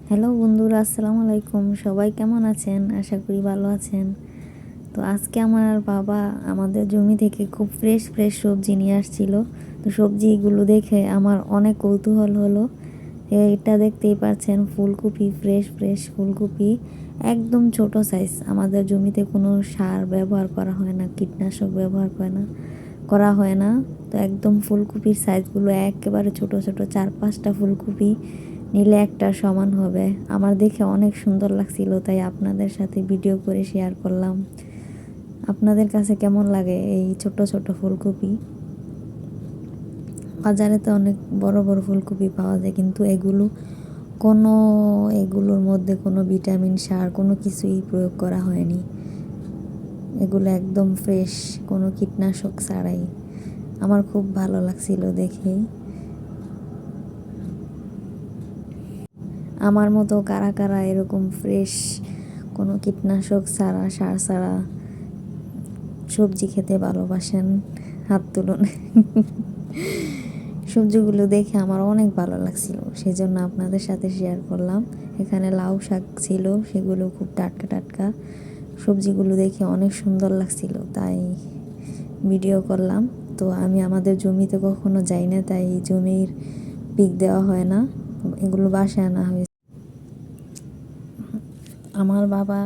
Hello বন্ধুরা, আসসালামু আলাইকুম। সবাই কেমন আছেন? আশা করি ভালো আছেন। তো আজকে আমার বাবা আমাদের জমি থেকে খুব ফ্রেশ ফ্রেশ সবজি নিয়ে আসছিল। তো সবজিগুলো দেখে আমার অনেক কৌতূহল হলো। এটা দেখতেই পাচ্ছেন, ফুলকপি, ফ্রেশ ফ্রেশ ফুলকপি, একদম ছোট সাইজ। আমাদের জমিতে কোনো সার ব্যবহার করা হয় না, কীটনাশক ব্যবহার করা হয় না। তো একদম ফুলকপির সাইজগুলো একেবারে ছোট ছোট, 4-5টা ফুলকপি নিলে একটা সমান হবে। আমার দেখে অনেক সুন্দর লাগছিল, তাই আপনাদের সাথে ভিডিও করে শেয়ার করলাম। আপনাদের কাছে কেমন লাগে এই ছোট ছোট ফুলকপি? বাজারে তো অনেক বড় বড় ফুলকপি পাওয়া যায়, কিন্তু এগুলোর মধ্যে কোনো ভিটামিন, সার কোনো কিছুই প্রয়োগ করা হয়নি। এগুলো একদম ফ্রেশ, কোনো কীটনাশক ছাড়াই। আমার খুব ভালো লাগছিল দেখে। আমার মতো কারা কারা এরকম ফ্রেশ, কোনো কীটনাশক ছাড়া, সার ছাড়া সবজি খেতে ভালোবাসেন? হাত তুলুন। সবজিগুলো দেখে আমার অনেক ভালো লাগছিল, সেই জন্য আপনাদের সাথে শেয়ার করলাম। এখানে লাউ শাক ছিল, সেগুলো খুব টাটকা টাটকা। সবজিগুলো দেখে অনেক সুন্দর লাগছিল, তাই ভিডিও করলাম। তো আমি আমাদের জমিতে কখনো যাই না, তাই জমির পিক দেওয়া হয় না, এগুলো বাসায় আনা হয়েছে। আমার বাবা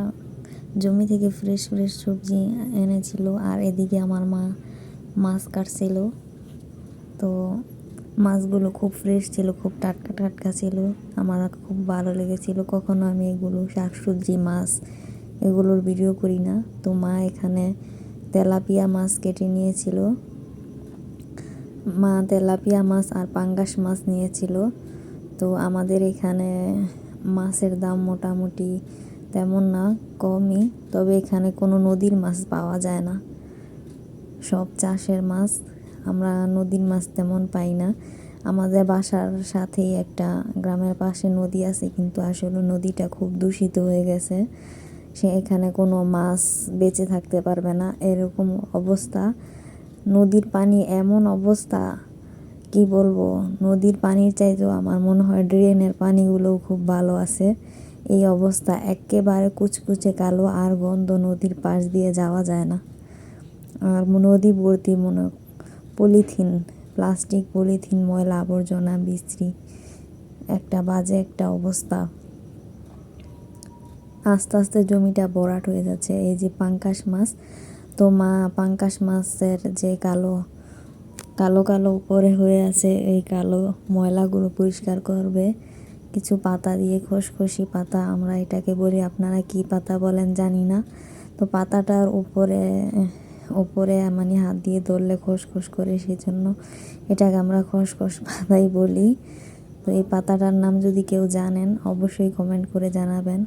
জমি থেকে ফ্রেশ ফ্রেশ সবজি এনেছিল, আর এদিকে আমার মা মাছ কাটছিল। তো মাছগুলো খুব ফ্রেশ ছিল, খুব টাটকা টাটকা ছিল। আমার খুব ভালো লেগেছিল। কখনো আমি এগুলো শাকসবজি, মাছ এগুলোর ভিডিও করি না। তো মা এখানে তেলাপিয়া মাছ কেটে নিয়েছিল। মা তেলাপিয়া মাছ আর পাঙ্গাস মাছ নিয়েছিল। তো আমাদের এখানে মাছের দাম মোটামুটি তেমন না, কমই। তবে এখানে কোনো নদীর মাছ পাওয়া যায় না, সব চাষের মাছ। আমরা নদীর মাছ তেমন পাই না। আমাদের বাসার সাথেই একটা গ্রামের পাশে নদী আছে, কিন্তু আসলে নদীটা খুব দূষিত হয়ে গেছে। এখানে কোনো মাছ বেঁচে থাকতে পারবে না, এরকম অবস্থা। নদীর পানি এমন অবস্থা, কি বলবো, নদীর পানির চাইতেও আমার মনে হয় ড্রেনের পানিগুলোও খুব ভালো আছে। এই অবস্থা, একেবারে কুচকুচে কালো আর গন্ধ, নদীর পাশ দিয়ে যাওয়া যায় না। আর নদী ভর্তি পলিথিন, প্লাস্টিক, পলিথিন, ময়লা আবর্জনা, বিশ্রী, একটা বাজে একটা অবস্থা। আস্তে আস্তে জমিটা ভরাট হয়ে যাচ্ছে। এই যে পাঙ্গাস মাছ, তো মা পাঙ্গাস মাছের যে কালো কালো কালো উপরে হয়ে আছে, এই কালো ময়লাগুলো পরিষ্কার করবে কিছু পাতা দিয়ে, খসখসি পাতা আমরা এটাকে বলি, আপনারা কি পাতা বলেন জানি না। তো পাতাটার উপরে মানে হাত দিয়ে ধরলে খসখস করে, সেই জন্য এটাকে আমরা খসখস পাতাই বলি। তো এই পাতাটার নাম যদি কেউ জানেন অবশ্যই কমেন্ট করে জানাবেন।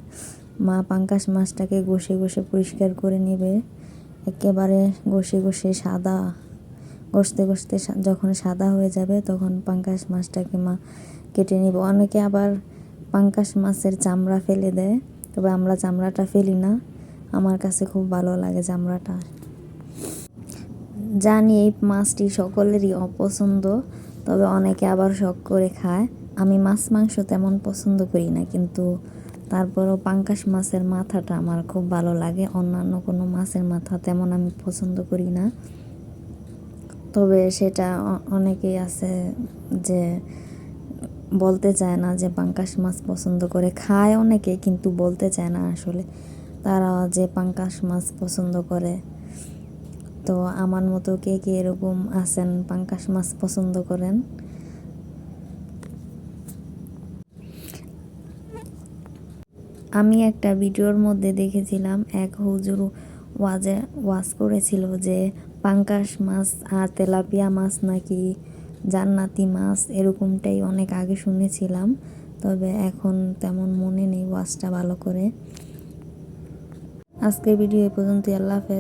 মা পাঙ্গাস মাছটাকে ঘষে ঘষে পরিষ্কার করে নেবে, একেবারে ঘষে ঘষে সাদা, ঘষতে ঘষতে যখন সাদা হয়ে যাবে তখন পাঙ্গাস মাছটাকে মা কেটে নেব। অনেকে আবার পাঙ্গাস মাছের চামড়া ফেলে দেয়, তবে আমরা চামড়াটা ফেলি না। আমার কাছে খুব ভালো লাগে চামড়াটা। জানি এই মাছটি সকলেরই অপছন্দ, তবে অনেকে আবার শখ করে খায়। আমি মাছ মাংস তেমন পছন্দ করি না, কিন্তু তারপরও পাঙ্গাস মাছের মাথাটা আমার খুব ভালো লাগে। অন্যান্য কোনো মাছের মাথা তেমন আমি পছন্দ করি না। তবে সেটা অনেকেই আছে যে বলতে চায় না যে পাঙ্গাস মাছ পছন্দ করে, খায় অনেকে, কিন্তু বলতে চায় না আসলে তারা যে পাঙ্গাস মাছ পছন্দ করে। তো আমার মতো কে কে এরকম আছেন পাঙ্গাস মাছ পছন্দ করেন? আমি একটা ভিডিওর মধ্যে দেখেছিলাম, এক হুজুর ওয়াজ করেছিল যে পাঙ্গাস মাছ আর তেলাপিয়া মাছ নাকি জান্নাতি মাছ, এরকমটাই অনেক আগে শুনেছিলাম, তবে এখন তেমন মনে নেই ওয়াজটা ভালো করে। আজকের ভিডিও এ পর্যন্তই। আল্লাহ হাফেজ।